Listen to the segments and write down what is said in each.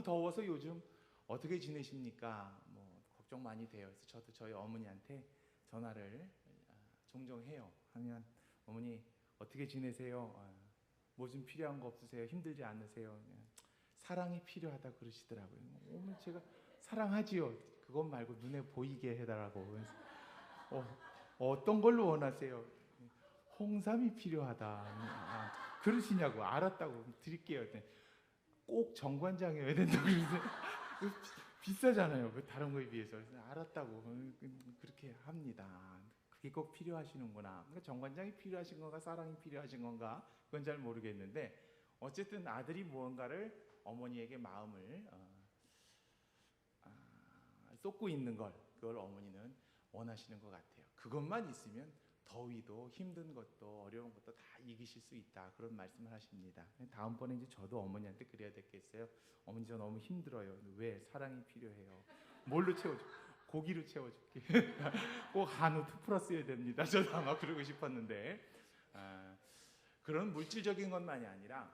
더워서 요즘 어떻게 지내십니까? 뭐 걱정 많이 돼요. 그래서 저도 저희 어머니한테 전화를 종종 해요. 하면 어머니 어떻게 지내세요? 뭐 좀 필요한 거 없으세요? 힘들지 않으세요? 사랑이 필요하다 그러시더라고요. 어머니 제가 사랑하지요. 그것 말고 눈에 보이게 해달라고. 그래서 어떤 걸로 원하세요? 홍삼이 필요하다. 그러시냐고. 알았다고 드릴게요. 꼭 정관장이어야 된다고 그러세요. 비싸잖아요. 그 다른 거에 비해서. 그래서 알았다고 그렇게 합니다. 그게 꼭 필요하시는구나. 그러니까 정관장이 필요하신 건가 사랑이 필요하신 건가 그건 잘 모르겠는데 어쨌든 아들이 무언가를 어머니에게 마음을 쏟고 있는 그걸 어머니는 원하시는 것 같아요. 그것만 있으면 더위도 힘든 것도 어려운 것도 다 이기실 수 있다 그런 말씀을 하십니다. 다음번에 이제 저도 어머니한테 그래야 되겠어요. 어머니 저 너무 힘들어요. 왜? 사랑이 필요해요. 뭘로 채워줘? 고기로 채워줄게. 꼭 한우 플러스여야 됩니다. 저도 아마 그러고 싶었는데 그런 물질적인 것만이 아니라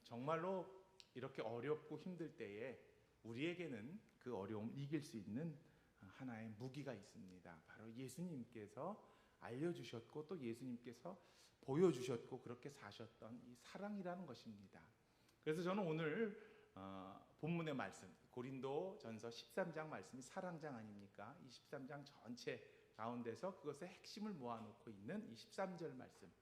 정말로 이렇게 어렵고 힘들 때에 우리에게는 그 어려움을 이길 수 있는 하나의 무기가 있습니다. 바로 예수님께서 알려주셨고 또 예수님께서 보여주셨고 그렇게 사셨던 이 사랑이라는 것입니다. 그래서 저는 오늘 본문의 말씀 고린도전서 13장 말씀이 사랑장 아닙니까? 이 13장 전체 가운데서 그것의 핵심을 모아놓고 있는 이 13절 말씀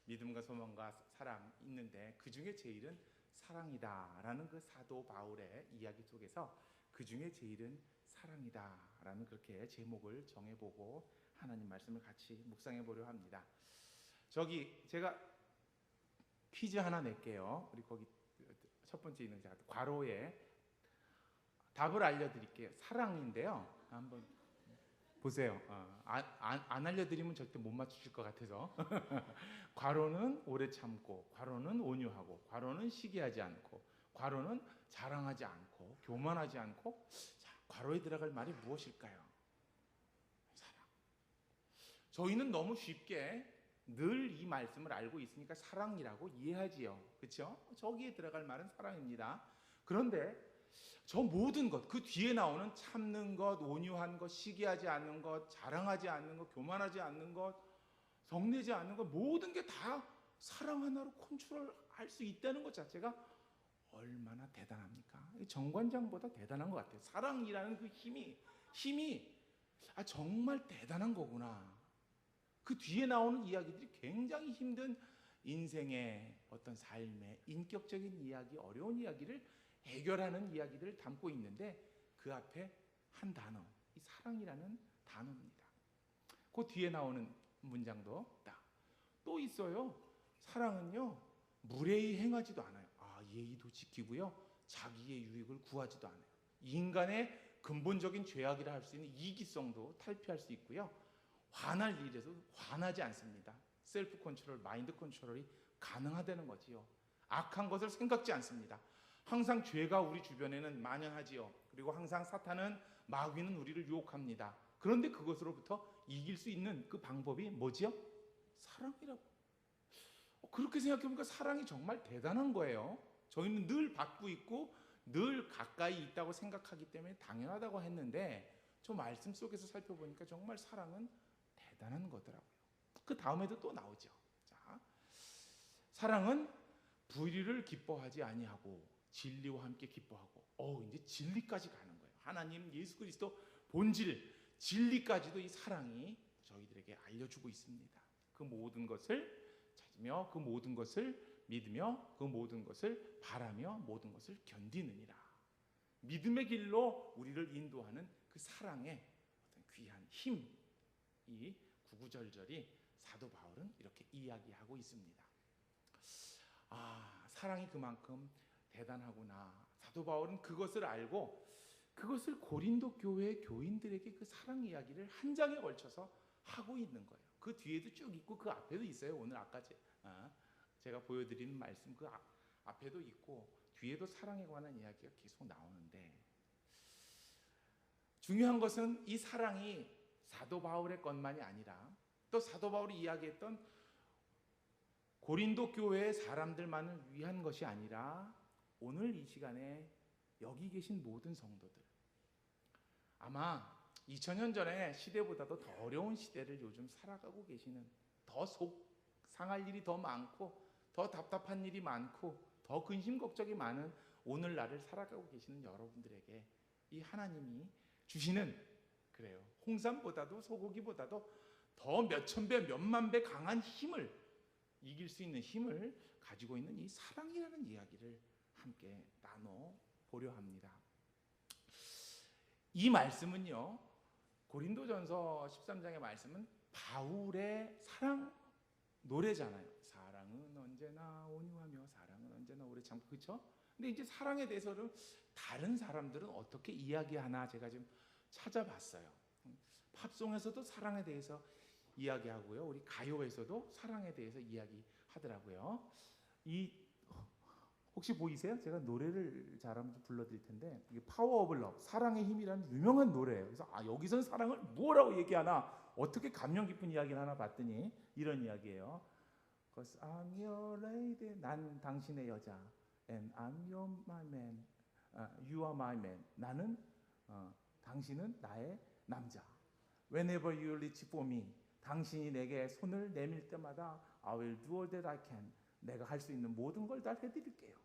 믿음과 소망과 사랑 있는데 그 중에 제일은 사랑이다라는 그 사도 바울의 이야기 속에서 그 중에 제일은 사랑이다라는 그렇게 제목을 정해보고 하나님 말씀을 같이 묵상해 보려 합니다. 저기 제가 퀴즈 하나 낼게요. 우리 거기 첫 번째 있는 자 괄호에 답을 알려드릴게요. 사랑인데요. 한번 보세요. 안 알려드리면 절대 못 맞추실 것 같아서 괄호는 오래 참고 괄호는 온유하고 괄호는 시기하지 않고 괄호는 자랑하지 않고 교만하지 않고 자, 괄호에 들어갈 말이 무엇일까요? 사랑. 저희는 너무 쉽게 늘 이 말씀을 알고 있으니까 사랑이라고 이해하지요. 그렇죠? 저기에 들어갈 말은 사랑입니다. 그런데 저 모든 것, 그 뒤에 나오는 참는 것, 온유한 것, 시기하지 않는 것, 자랑하지 않는 것, 교만하지 않는 것, 성내지 않는 것, 모든 게 다 사랑 하나로 컨트롤할 수 있다는 것 자체가 얼마나 대단합니까? 정관장보다 대단한 것 같아요. 사랑이라는 그 힘이 정말 대단한 거구나. 그 뒤에 나오는 이야기들이 굉장히 힘든 인생의 어떤 삶의 인격적인 이야기, 어려운 이야기를 해결하는 이야기들을 담고 있는데 그 앞에 한 단어, 이 사랑이라는 단어입니다. 그 뒤에 나오는 문장도 또 있어요. 사랑은요 무례히 행하지도 않아요. 예의도 지키고요 자기의 유익을 구하지도 않아요. 인간의 근본적인 죄악이라 할 수 있는 이기성도 탈피할 수 있고요. 화날 일에서 화나지 않습니다. 셀프 컨트롤, 마인드 컨트롤이 가능하다는 거지요. 악한 것을 생각지 않습니다. 항상 죄가 우리 주변에는 만연하지요. 그리고 항상 사탄은 마귀는 우리를 유혹합니다. 그런데 그것으로부터 이길 수 있는 그 방법이 뭐지요? 사랑이라고. 그렇게 생각해보니까 사랑이 정말 대단한 거예요. 저희는 늘 받고 있고 늘 가까이 있다고 생각하기 때문에 당연하다고 했는데 저 말씀 속에서 살펴보니까 정말 사랑은 대단한 거더라고요. 그 다음에도 또 나오죠. 자, 사랑은 불의를 기뻐하지 아니하고 진리와 함께 기뻐하고 이제 진리까지 가는 거예요. 하나님 예수 그리스도 본질 진리까지도 이 사랑이 저희들에게 알려주고 있습니다. 그 모든 것을 찾으며 그 모든 것을 믿으며 그 모든 것을 바라며 모든 것을 견디느니라. 믿음의 길로 우리를 인도하는 그 사랑의 어떤 귀한 힘, 이 구구절절이 사도 바울은 이렇게 이야기하고 있습니다. 사랑이 그만큼 대단하구나. 사도 바울은 그것을 알고 그것을 고린도 교회 교인들에게 그 사랑 이야기를 한 장에 걸쳐서 하고 있는 거예요. 그 뒤에도 쭉 있고 그 앞에도 있어요. 오늘 아까 제가 보여드리는 말씀 그 앞에도 있고 뒤에도 사랑에 관한 이야기가 계속 나오는데 중요한 것은 이 사랑이 사도 바울의 것만이 아니라 또 사도 바울이 이야기했던 고린도 교회의 사람들만을 위한 것이 아니라 오늘 이 시간에 여기 계신 모든 성도들, 아마 2000년 전의 시대보다도 더 어려운 시대를 요즘 살아가고 계시는, 더 속 상할 일이 더 많고 더 답답한 일이 많고 더 근심 걱정이 많은 오늘날을 살아가고 계시는 여러분들에게 이 하나님이 주시는, 그래요, 홍삼보다도 소고기보다도 더 몇천 배 몇만 배 강한 힘을, 이길 수 있는 힘을 가지고 있는 이 사랑이라는 이야기를 함께 나눠보려 합니다. 이 말씀은요, 고린도전서 13장의 말씀은 바울의 사랑 노래잖아요. 사랑은 언제나 온유하며 사랑은 언제나 오래 참고, 그렇죠? 근데 이제 사랑에 대해서는 다른 사람들은 어떻게 이야기하나 제가 좀 찾아봤어요. 팝송에서도 사랑에 대해서 이야기하고요, 우리 가요에서도 사랑에 대해서 이야기하더라고요. 이 혹시 보이세요? 제가 노래를 잘하면 좀 불러드릴 텐데, 이게 파워 오브 러브, 사랑의 힘이라는 유명한 노래예요. 그래서 여기서는 사랑을 뭐라고 얘기하나, 어떻게 감명 깊은 이야기를 하나 봤더니 이런 이야기예요. Cause I'm your lady, 난 당신의 여자, and I'm your my man, you are my man, 나는 당신은 나의 남자. Whenever you reach for me, 당신이 내게 손을 내밀 때마다 I will do all that I can, 내가 할 수 있는 모든 걸 다 해드릴게요.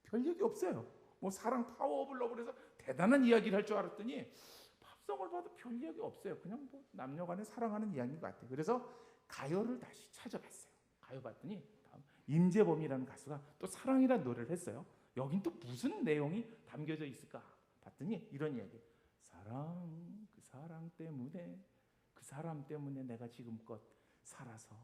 별 얘기 없어요. 뭐 사랑 파워 오브 러브 그래서 대단한 이야기를 할 줄 알았더니 팝송을 봐도 별 얘기 없어요. 그냥 뭐 남녀간에 사랑하는 이야기인 것 같아요. 그래서 가요를 다시 찾아봤어요. 가요 봤더니 임재범이라는 가수가 또 사랑이라는 노래를 했어요. 여긴 또 무슨 내용이 담겨져 있을까 봤더니 이런 이야기. 사랑, 그 사랑 때문에, 그 사람 때문에 내가 지금껏 살아서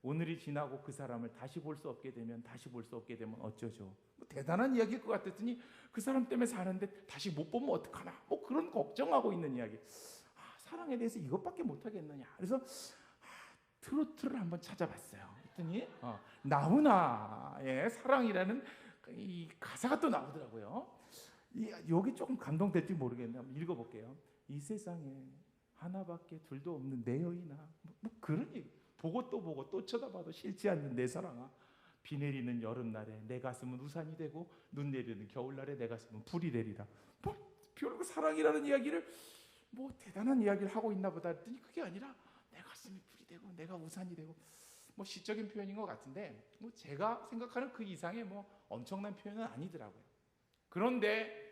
오늘이 지나고 그 사람을 다시 볼 수 없게 되면, 다시 볼 수 없게 되면 어쩌죠? 뭐 대단한 이야기일 것 같았더니 그 사람 때문에 사는데 다시 못 보면 어떡하나, 뭐 그런 걱정하고 있는 이야기. 사랑에 대해서 이것밖에 못하겠느냐. 그래서 트로트를 한번 찾아봤어요. 그랬더니 나훈아의 사랑이라는 이 가사가 또 나오더라고요. 여기 조금 감동될지 모르겠는데 한번 읽어볼게요. 이 세상에 하나밖에 둘도 없는 내 여인아, 뭐 그런 얘기. 보고 또 쳐다봐도 싫지 않는 내 사랑아, 비 내리는 여름날에 내 가슴은 우산이 되고 눈 내리는 겨울날에 내 가슴은 불이 되리라. 뭐 별거 사랑이라는 이야기를 뭐 대단한 이야기를 하고 있나 보다 했더니 그게 아니라 내 가슴이 불이 되고 내가 우산이 되고, 뭐 시적인 표현인 것 같은데 뭐 제가 생각하는 그 이상의 뭐 엄청난 표현은 아니더라고요. 그런데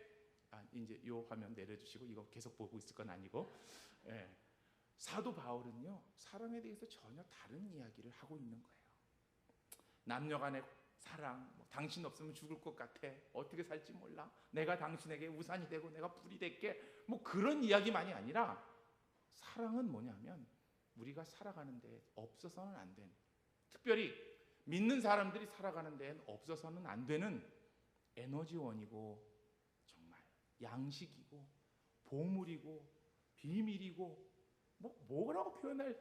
이제 요 화면 내려주시고, 이거 계속 보고 있을 건 아니고, 사도 바울은요 사랑에 대해서 전혀 다른 이야기를 하고 있는 거예요. 남녀간의 사랑, 당신 없으면 죽을 것 같아, 어떻게 살지 몰라, 내가 당신에게 우산이 되고 내가 불이 될게, 뭐 그런 이야기만이 아니라 사랑은 뭐냐면 우리가 살아가는 데 없어서는 안 되는, 특별히 믿는 사람들이 살아가는 데엔 없어서는 안 되는 에너지원이고, 정말 양식이고 보물이고 비밀이고, 뭐라고 표현할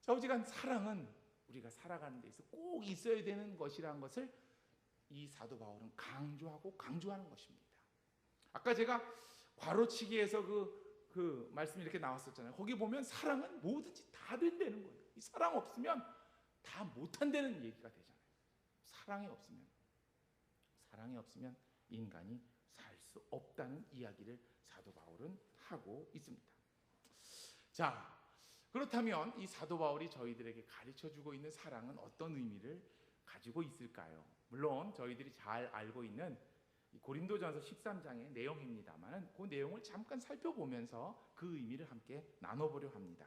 저지간 사랑은 우리가 살아가는 데 있어 꼭 있어야 되는 것이라는 것을 이 사도 바울은 강조하는 것입니다. 아까 제가 괄호치기에서 그 말씀이 이렇게 나왔었잖아요. 거기 보면 사랑은 뭐든지 다 된다는 거예요. 이 사랑 없으면 다 못한다는 얘기가 되잖아요. 사랑이 없으면 인간이 살 수 없다는 이야기를 사도 바울은 하고 있습니다. 자, 그렇다면 이 사도 바울이 저희들에게 가르쳐주고 있는 사랑은 어떤 의미를 가지고 있을까요? 물론 저희들이 잘 알고 있는 고린도전서 13장의 내용입니다만 그 내용을 잠깐 살펴보면서 그 의미를 함께 나눠보려 합니다.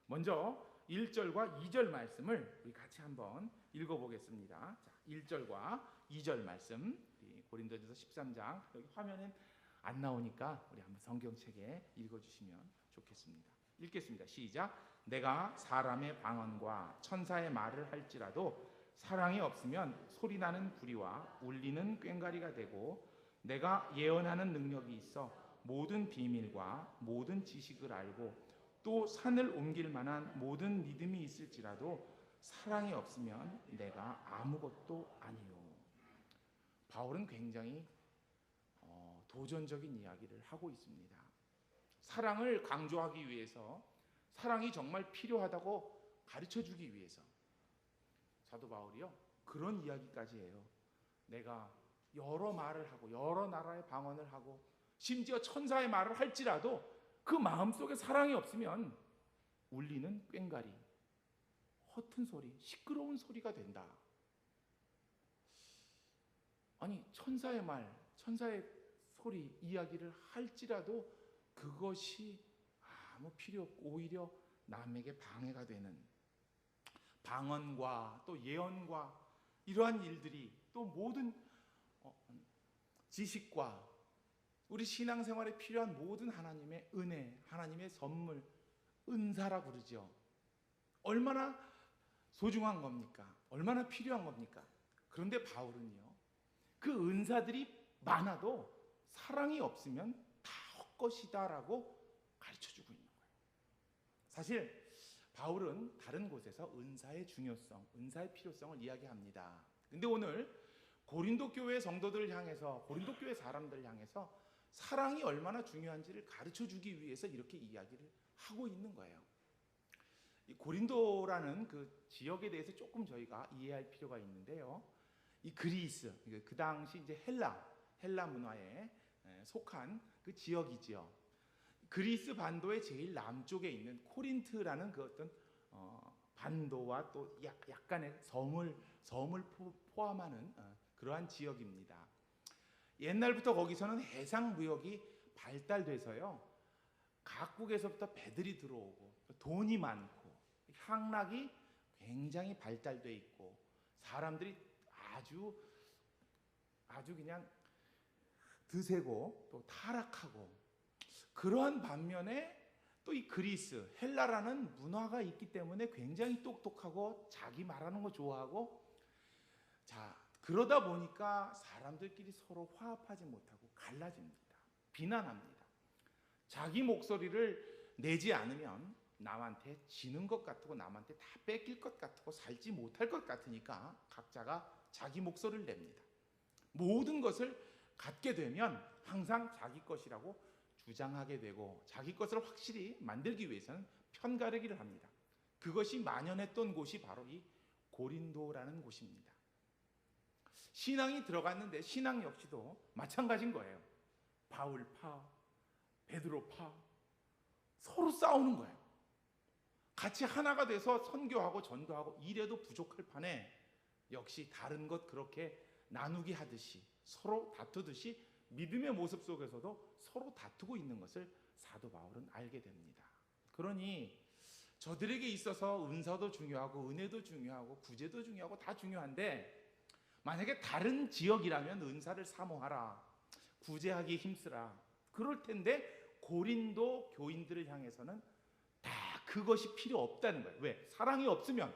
먼저 1절과 2절 말씀을 우리 같이 한번 읽어보겠습니다. 자, 1절과 2절 말씀, 고린도전서 13장, 여기 화면엔 안 나오니까 우리 한번 성경책에 읽어주시면 좋겠습니다. 읽겠습니다. 시작. 내가 사람의 방언과 천사의 말을 할지라도 사랑이 없으면 소리나는 구리와 울리는 꽹과리가 되고, 내가 예언하는 능력이 있어 모든 비밀과 모든 지식을 알고 또 산을 옮길 만한 모든 믿음이 있을지라도 사랑이 없으면 내가 아무것도 아니요. 바울은 굉장히 도전적인 이야기를 하고 있습니다. 사랑을 강조하기 위해서, 사랑이 정말 필요하다고 가르쳐주기 위해서 사도 바울이요 그런 이야기까지 해요. 내가 여러 말을 하고 여러 나라의 방언을 하고 심지어 천사의 말을 할지라도 그 마음속에 사랑이 없으면 울리는 꽹과리, 허튼 소리, 시끄러운 소리가 된다. 아니 천사의 말, 천사의 소리, 이야기를 할지라도 그것이 아무 필요 없고 오히려 남에게 방해가 되는 방언과 또 예언과 이러한 일들이 또 모든 지식과 우리 신앙생활에 필요한 모든 하나님의 은혜, 하나님의 선물, 은사라 부르죠. 얼마나 소중한 겁니까? 얼마나 필요한 겁니까? 그런데 바울은요, 그 은사들이 많아도 사랑이 없으면 다 헛것이다라고 가르쳐주고 있는 거예요. 사실 바울은 다른 곳에서 은사의 중요성, 은사의 필요성을 이야기합니다. 근데 오늘 고린도 교회 성도들을 향해서, 고린도 교회 사람들을 향해서 사랑이 얼마나 중요한지를 가르쳐주기 위해서 이렇게 이야기를 하고 있는 거예요. 이 고린도라는 그 지역에 대해서 조금 저희가 이해할 필요가 있는데요. 이 그리스, 그 당시 이제 헬라 문화에 속한 그 지역이지요. 그리스 반도의 제일 남쪽에 있는 코린트라는 그 어떤 반도와 또 약간의 섬을 포함하는 그러한 지역입니다. 옛날부터 거기서는 해상 무역이 발달돼서요, 각국에서부터 배들이 들어오고 돈이 많고 향락이 굉장히 발달돼 있고 사람들이 아주 그냥 드세고 또 타락하고, 그러한 반면에 또 이 그리스, 헬라라는 문화가 있기 때문에 굉장히 똑똑하고 자기 말하는 거 좋아하고, 자 그러다 보니까 사람들끼리 서로 화합하지 못하고 갈라집니다. 비난합니다. 자기 목소리를 내지 않으면 남한테 지는 것 같고 남한테 다 뺏길 것 같고 살지 못할 것 같으니까 각자가 자기 목소리를 냅니다. 모든 것을 갖게 되면 항상 자기 것이라고 주장하게 되고 자기 것을 확실히 만들기 위해서는 편가르기를 합니다. 그것이 만연했던 곳이 바로 이 고린도라는 곳입니다. 신앙이 들어갔는데 신앙 역시도 마찬가지인 거예요. 바울파, 베드로파 서로 싸우는 거예요. 같이 하나가 돼서 선교하고 전도하고 이래도 부족할 판에 역시 다른 것 그렇게 나누기 하듯이 서로 다투듯이 믿음의 모습 속에서도 서로 다투고 있는 것을 사도 바울은 알게 됩니다. 그러니 저들에게 있어서 은사도 중요하고 은혜도 중요하고 구제도 중요하고 다 중요한데, 만약에 다른 지역이라면 은사를 사모하라, 구제하기 힘쓰라 그럴 텐데 고린도 교인들을 향해서는 다 그것이 필요 없다는 거예요. 왜? 사랑이 없으면,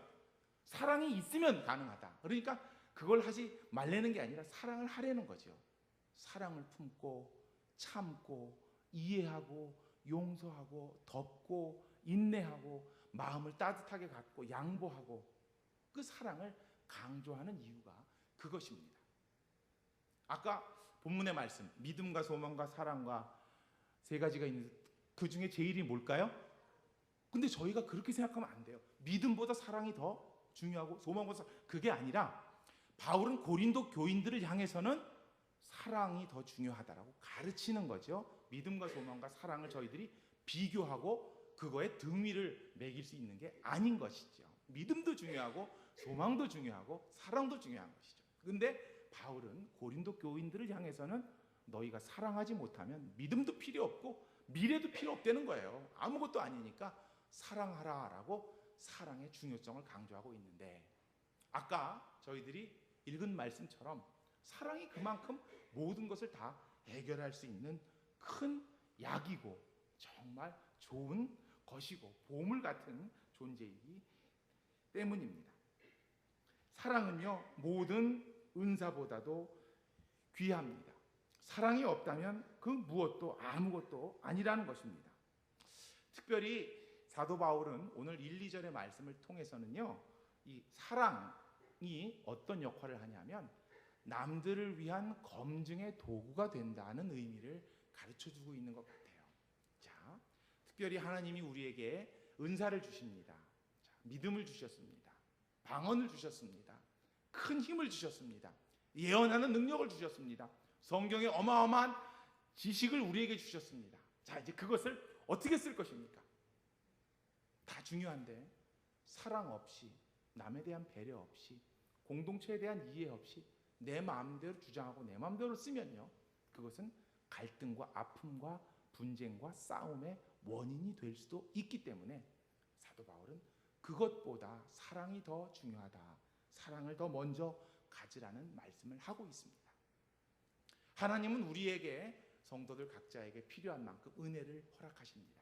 사랑이 있으면 가능하다. 그러니까 그걸 하지 말라는 게 아니라 사랑을 하려는 거죠. 사랑을 품고 참고 이해하고 용서하고 덮고 인내하고 마음을 따뜻하게 갖고 양보하고 그 사랑을 강조하는 이유가 그것입니다. 아까 본문의 말씀, 믿음과 소망과 사랑과 세 가지가 있는데 그 중에 제일이 뭘까요? 근데 저희가 그렇게 생각하면 안 돼요. 믿음보다 사랑이 더 중요하고 소망보다, 그게 아니라 바울은 고린도 교인들을 향해서는 사랑이 더 중요하다라고 가르치는 거죠. 믿음과 소망과 사랑을 저희들이 비교하고 그거에 등위를 매길 수 있는 게 아닌 것이죠. 믿음도 중요하고 소망도 중요하고 사랑도 중요한 것이죠. 근데 바울은 고린도 교인들을 향해서는 너희가 사랑하지 못하면 믿음도 필요 없고 미래도 필요 없다는 거예요. 아무것도 아니니까 사랑하라라고 사랑의 중요성을 강조하고 있는데, 아까 저희들이 읽은 말씀처럼 사랑이 그만큼 모든 것을 다 해결할 수 있는 큰 약이고 정말 좋은 것이고 보물 같은 존재이기 때문입니다. 사랑은요, 모든 은사보다도 귀합니다. 사랑이 없다면 그 무엇도 아무것도 아니라는 것입니다. 특별히 사도 바울은 오늘 1, 2절의 말씀을 통해서는요, 이 사랑이 어떤 역할을 하냐면 남들을 위한 검증의 도구가 된다는 의미를 가르쳐주고 있는 것 같아요. 자, 특별히 하나님이 우리에게 은사를 주십니다. 자, 믿음을 주셨습니다. 방언을 주셨습니다. 큰 힘을 주셨습니다. 예언하는 능력을 주셨습니다. 성경의 어마어마한 지식을 우리에게 주셨습니다. 자, 이제 그것을 어떻게 쓸 것입니까? 다 중요한데 사랑 없이, 남에 대한 배려 없이, 공동체에 대한 이해 없이 내 마음대로 주장하고 내 마음대로 쓰면요, 그것은 갈등과 아픔과 분쟁과 싸움의 원인이 될 수도 있기 때문에 사도 바울은 그것보다 사랑이 더 중요하다, 사랑을 더 먼저 가지라는 말씀을 하고 있습니다. 하나님은 우리에게, 성도들 각자에게 필요한 만큼 은혜를 허락하십니다.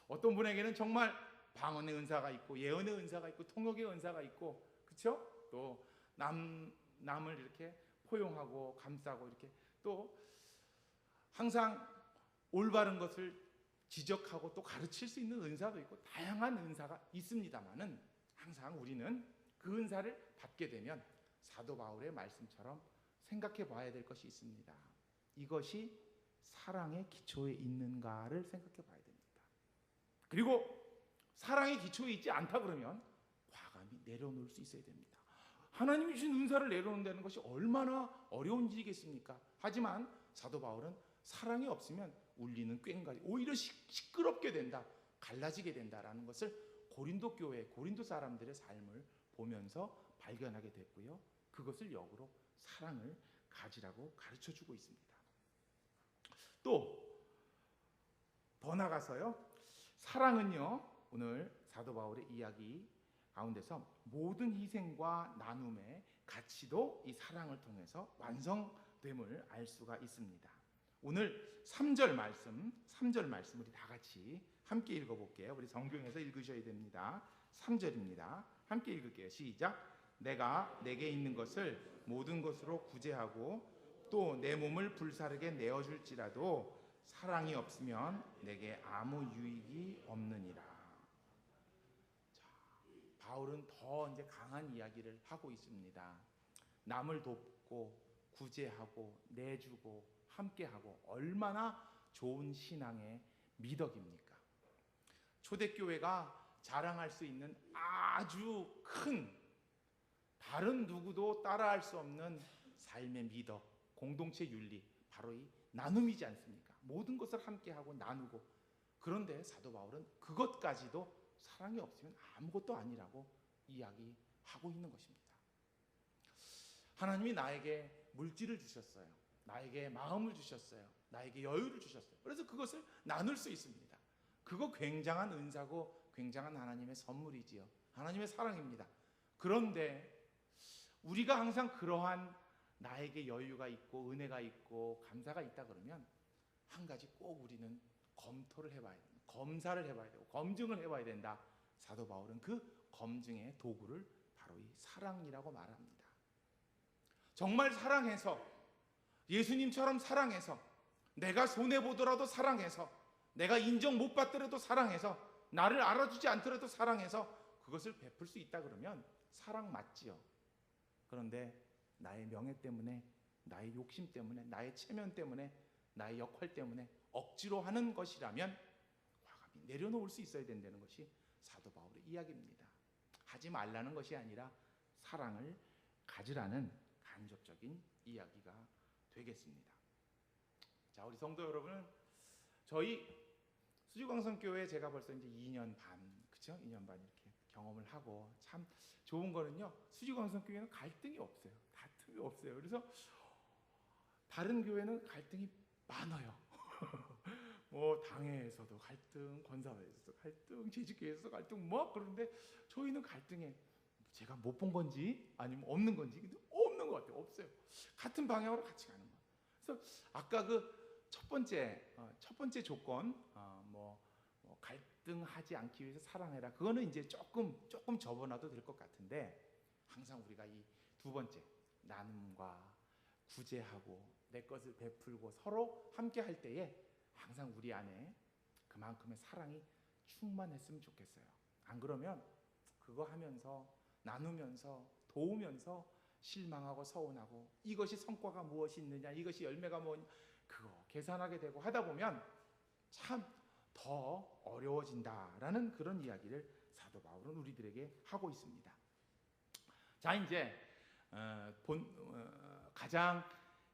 어떤 분에게는 정말 방언의 은사가 있고, 예언의 은사가 있고, 통역의 은사가 있고, 그렇죠? 또 남을 이렇게 포용하고 감싸고, 이렇게 또 항상 올바른 것을 지적하고 또 가르칠 수 있는 은사도 있고, 다양한 은사가 있습니다만은 항상 우리는 그 은사를 받게 되면 사도 바울의 말씀처럼 생각해 봐야 될 것이 있습니다. 이것이 사랑의 기초에 있는가를 생각해 봐야 됩니다. 그리고 사랑의 기초에 있지 않다 그러면 과감히 내려놓을 수 있어야 됩니다. 하나님이 주신 은사를 내려놓는다는 것이 얼마나 어려운 일이겠습니까? 하지만 사도 바울은 사랑이 없으면 울리는 꽹과리, 오히려 시끄럽게 된다, 갈라지게 된다라는 것을 고린도 교회, 고린도 사람들의 삶을 보면서 발견하게 됐고요, 그것을 역으로 사랑을 가지라고 가르쳐주고 있습니다. 또 더 나가서요, 사랑은요, 오늘 사도 바울의 이야기 가운데서 모든 희생과 나눔의 가치도 이 사랑을 통해서 완성됨을 알 수가 있습니다. 오늘 3절 말씀 우리 다 같이 함께 읽어볼게요. 우리 성경에서 읽으셔야 됩니다. 3절입니다. 함께 읽을게요. 시작. 내가 내게 있는 것을 모든 것으로 구제하고 또 내 몸을 불사르게 내어줄지라도 사랑이 없으면 내게 아무 유익이 없느니라. 자, 바울은 더 이제 강한 이야기를 하고 있습니다. 남을 돕고 구제하고 내주고 함께하고 얼마나 좋은 신앙의 미덕입니까? 초대교회가 자랑할 수 있는 아주 큰, 다른 누구도 따라할 수 없는 삶의 미덕, 공동체 윤리, 바로 이 나눔이지 않습니까? 모든 것을 함께하고 나누고. 그런데 사도 바울은 그것까지도 사랑이 없으면 아무것도 아니라고 이야기하고 있는 것입니다. 하나님이 나에게 물질을 주셨어요. 나에게 마음을 주셨어요. 나에게 여유를 주셨어요. 그래서 그것을 나눌 수 있습니다. 그거 굉장한 은사고 굉장한 하나님의 선물이지요. 하나님의 사랑입니다. 그런데 우리가 항상 그러한 나에게 여유가 있고 은혜가 있고 감사가 있다 그러면 한 가지 꼭 우리는 검토를 해봐야 됩니다. 검사를 해봐야 되고 검증을 해봐야 된다. 사도 바울은 그 검증의 도구를 바로 이 사랑이라고 말합니다. 정말 사랑해서, 예수님처럼 사랑해서, 내가 손해보더라도 사랑해서, 내가 인정 못 받더라도 사랑해서, 나를 알아주지 않더라도 사랑해서 그것을 베풀 수 있다 그러면 사랑 맞지요. 그런데 나의 명예 때문에, 나의 욕심 때문에, 나의 체면 때문에, 나의 역할 때문에 억지로 하는 것이라면 과감히 내려놓을 수 있어야 된다는 것이 사도 바울의 이야기입니다. 하지 말라는 것이 아니라 사랑을 가지라는 간접적인 이야기가 되겠습니다. 자, 우리 성도 여러분은 저희 수지광성교회 제가 벌써 이제 2년 반, 그렇죠? 2년 반 이렇게 경험을 하고 참 좋은 거는요, 수지광성교회는 갈등이 없어요. 다툼이 없어요. 그래서 다른 교회는 갈등이 많아요. 뭐 당회에서도 갈등, 권사회에서도 갈등, 재직교회에서도 갈등, 뭐 그런데 저희는 갈등에 제가 못 본 건지 아니면 없는 건지, 근데 없는 것 같아요. 없어요. 같은 방향으로 같이 가는 거예요. 그래서 아까 그 첫 번째 조건, 갈등하지 않기 위해서 사랑해라. 그거는 이제 조금 접어놔도 될 것 같은데, 항상 우리가 이 두 번째 나눔과 구제하고 내 것을 베풀고 서로 함께 할 때에 항상 우리 안에 그만큼의 사랑이 충만했으면 좋겠어요. 안 그러면 그거 하면서 나누면서 도우면서 실망하고 서운하고 이것이 성과가 무엇이 있느냐, 이것이 열매가 뭐냐, 그거 계산하게 되고 하다 보면 참 더 어려워진다라는 그런 이야기를 사도 바울은 우리들에게 하고 있습니다. 자, 이제 가장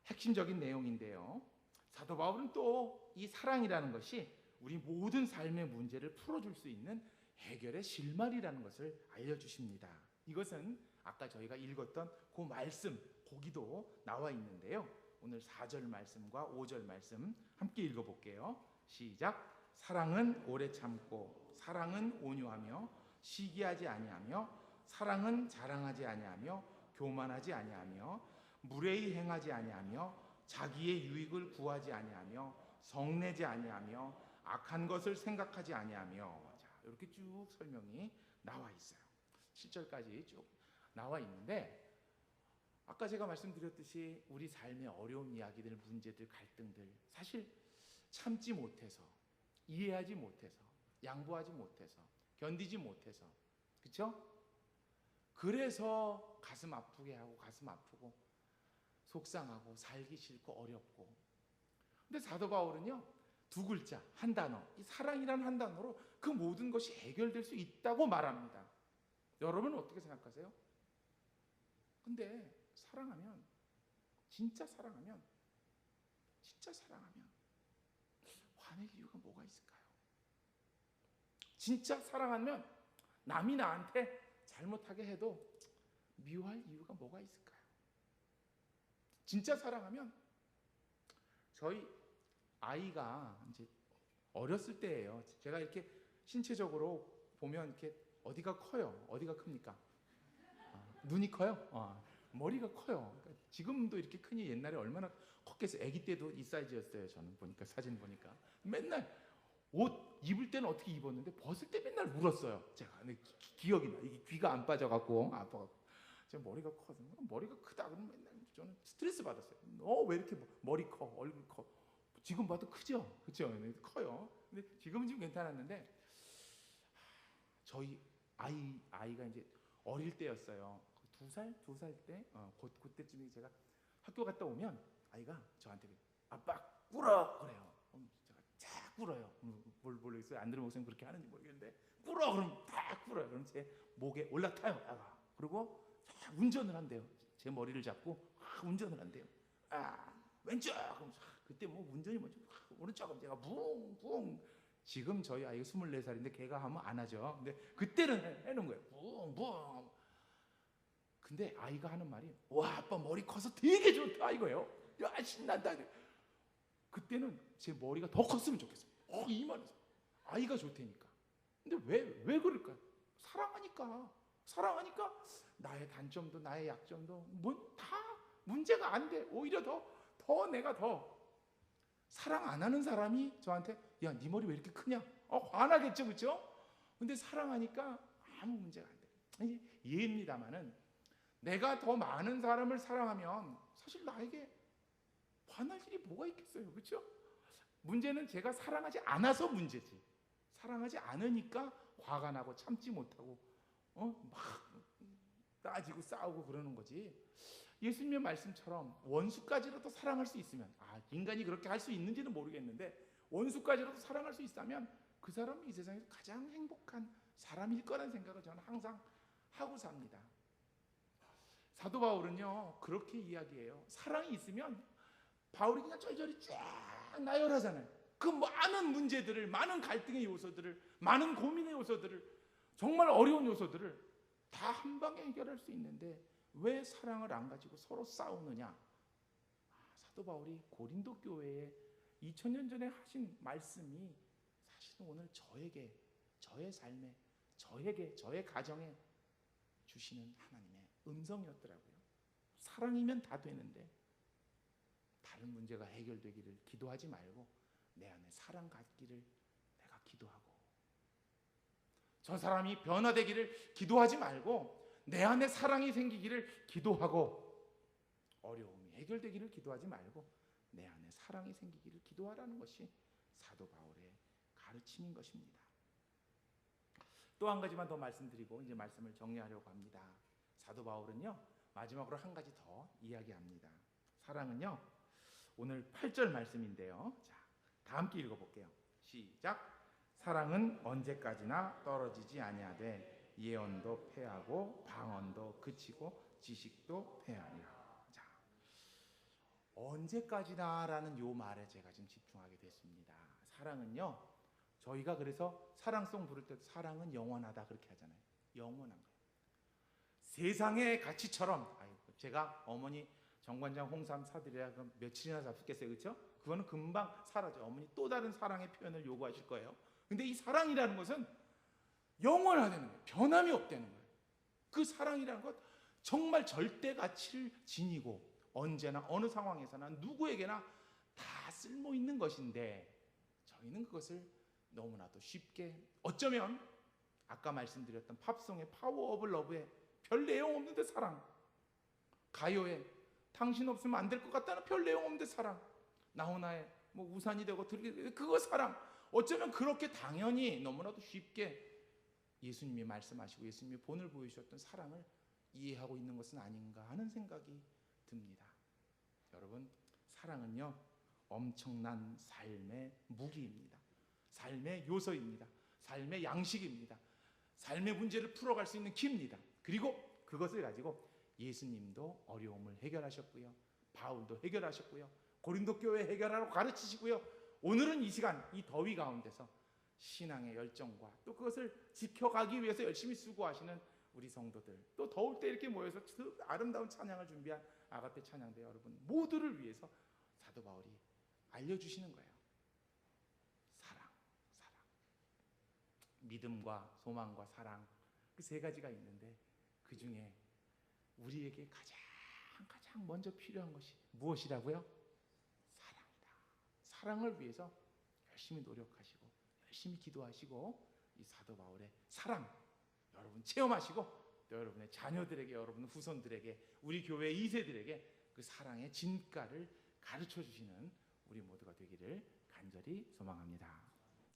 핵심적인 내용인데요. 사도 바울은 또 이 사랑이라는 것이 우리 모든 삶의 문제를 풀어줄 수 있는 해결의 실마리라는 것을 알려주십니다. 이것은 아까 저희가 읽었던 그 말씀, 거기도 나와 있는데요. 오늘 4절 말씀과 5절 말씀 함께 읽어볼게요. 시작. 사랑은 오래 참고, 사랑은 온유하며, 시기하지 아니하며, 사랑은 자랑하지 아니하며, 교만하지 아니하며, 무례히 행하지 아니하며, 자기의 유익을 구하지 아니하며, 성내지 아니하며, 악한 것을 생각하지 아니하며. 자, 이렇게 쭉 설명이 나와 있어요. 7절까지 쭉 나와 있는데, 아까 제가 말씀드렸듯이 우리 삶의 어려운 이야기들, 문제들, 갈등들, 사실 참지 못해서, 이해하지 못해서, 양보하지 못해서, 견디지 못해서, 그렇죠? 그래서 가슴 아프게 하고, 가슴 아프고, 속상하고, 살기 싫고, 어렵고. 근데 사도 바울은요, 두 글자, 한 단어, 이 사랑이라는 한 단어로 그 모든 것이 해결될 수 있다고 말합니다. 여러분은 어떻게 생각하세요? 근데 사랑하면, 진짜 사랑하면 화낼 이유가 뭐가 있을까요? 진짜 사랑하면 남이 나한테 잘못하게 해도 미워할 이유가 뭐가 있을까요? 진짜 사랑하면, 저희 아이가 이제 어렸을 때예요. 제가 이렇게 신체적으로 보면 이렇게 어디가 커요? 어디가 큽니까? 눈이 커요? 머리가 커요. 그러니까 지금도 이렇게 크니 옛날에 얼마나 컸겠어요. 아기 때도 이 사이즈였어요. 저는 보니까, 사진 보니까 맨날 옷 입을 때는 어떻게 입었는데 벗을 때 맨날 울었어요. 제가 기억이 나. 이게 귀가 안 빠져갖고 아파갖고 제 머리가 커서 머리가 크다 그러면 맨날 저는 스트레스 받았어요. 너 왜 이렇게 머리 커, 얼굴 커? 지금 봐도 크죠, 그렇죠? 커요. 근데 지금은 좀 괜찮았는데 저희 아이가 이제 어릴 때였어요. 2살 때, 그때쯤에 제가 학교 갔다 오면 아이가 저한테 아빠 꿇어 그래요. 제가 쫙 꿇어요. 뭘 모르겠어요. 안 들은 목소리 그렇게 하는지 모르겠는데 꿇어 그럼 딱 꿇어요. 그럼 제 목에 올라타요. 그리고 운전을 한대요. 제 머리를 잡고 운전을 한대요. 왼쪽. 그때 뭐 운전이 뭐지? 오른쪽. 제가 붕붕. 지금 저희 아이가 24살인데 걔가 하면 안 하죠. 근데 그때는 해놓은 거예요. 붕붕. 근데 아이가 하는 말이 와 아빠 머리 커서 되게 좋다 이거예요. 야 신난다. 그때는 제 머리가 더 컸으면 좋겠어요. 이만해서 아이가 좋다니까. 근데 왜 그럴까요? 사랑하니까 나의 단점도 나의 약점도 다 문제가 안 돼. 오히려 더 내가 더 사랑 안 하는 사람이 저한테 야 네 머리 왜 이렇게 크냐? 화나겠죠, 그렇죠? 근데 사랑하니까 아무 문제가 안 돼. 예입니다만은 내가 더 많은 사람을 사랑하면 사실 나에게 화날 일이 뭐가 있겠어요, 그렇죠? 문제는 제가 사랑하지 않아서 문제지. 사랑하지 않으니까 화가 나고 참지 못하고 막 따지고 싸우고 그러는 거지. 예수님의 말씀처럼 원수까지라도 사랑할 수 있으면 인간이 그렇게 할 수 있는지는 모르겠는데 원수까지라도 사랑할 수 있다면 그 사람이 이 세상에서 가장 행복한 사람일 거라는 생각을 저는 항상 하고 삽니다. 사도 바울은요 그렇게 이야기해요. 사랑이 있으면 바울이 그냥 쫄쫄이 쫙 나열하잖아요. 그 많은 문제들을, 많은 갈등의 요소들을, 많은 고민의 요소들을, 정말 어려운 요소들을 다 한 방에 해결할 수 있는데 왜 사랑을 안 가지고 서로 싸우느냐? 사도 바울이 고린도 교회에 2000년 전에 하신 말씀이 사실은 오늘 저에게, 저의 삶에, 저의 가정에 주시는 하나님의 음성이었더라고요. 사랑이면 다 되는데 다른 문제가 해결되기를 기도하지 말고 내 안에 사랑 갖기를 내가 기도하고, 저 사람이 변화되기를 기도하지 말고 내 안에 사랑이 생기기를 기도하고, 어려움이 해결되기를 기도하지 말고 내 안에 사랑이 생기기를 기도하라는 것이 사도 바울의 가르침인 것입니다. 또 한 가지만 더 말씀드리고 이제 말씀을 정리하려고 합니다. 사도 바울은요 마지막으로 한 가지 더 이야기합니다. 사랑은요 오늘 8절 말씀인데요. 자, 다 함께 읽어볼게요. 시작. 사랑은 언제까지나 떨어지지 아니하되 예언도 패하고 방언도 그치고 지식도 패하니라. 자, 언제까지나라는 요 말에 제가 지금 집중하게 됐습니다. 사랑은요, 저희가 그래서 사랑송 부를 때도 사랑은 영원하다 그렇게 하잖아요. 영원한 거예요. 세상의 가치처럼, 제가 어머니 정관장 홍삼 사드려야 그럼 며칠이나 잡수겠어요, 그렇죠? 그거는 금방 사라져. 어머니 또 다른 사랑의 표현을 요구하실 거예요. 근데 이 사랑이라는 것은 영원하다는 거예요. 변함이 없다는 거예요. 그 사랑이라는 것 정말 절대 가치를 지니고 언제나 어느 상황에서나 누구에게나 다 쓸모 있는 것인데, 저희는 그것을 너무나도 쉽게, 어쩌면 아까 말씀드렸던 팝송의 파워 오브 러브의 별 내용 없는데 사랑, 가요의 당신 없으면 안 될 것 같다는 별 내용 없는데 사랑, 나훈아의 뭐 우산이 되고 그거 사랑, 어쩌면 그렇게 당연히 너무나도 쉽게 예수님이 말씀하시고 예수님이 본을 보여주셨던 사랑을 이해하고 있는 것은 아닌가 하는 생각이 듭니다. 여러분, 사랑은요 엄청난 삶의 무기입니다. 삶의 요소입니다. 삶의 양식입니다. 삶의 문제를 풀어갈 수 있는 키입니다. 그리고 그것을 가지고 예수님도 어려움을 해결하셨고요, 바울도 해결하셨고요, 고린도 교회 해결하라고 가르치시고요, 오늘은 이 시간 이 더위 가운데서 신앙의 열정과 또 그것을 지켜가기 위해서 열심히 수고하시는 우리 성도들, 또 더울 때 이렇게 모여서 그 아름다운 찬양을 준비한 아가페 찬양대 여러분 모두를 위해서 사도 바울이 알려주시는 거예요. 사랑. 믿음과 소망과 사랑, 그 세 가지가 있는데 그 중에 우리에게 가장 먼저 필요한 것이 무엇이라고요? 사랑이다. 사랑을 위해서 열심히 노력하시고 열심히 기도하시고 이 사도 바울의 사랑 여러분 체험하시고 또 여러분의 자녀들에게, 여러분 후손들에게, 우리 교회 2세들에게 그 사랑의 진가를 가르쳐 주시는 우리 모두가 되기를 간절히 소망합니다.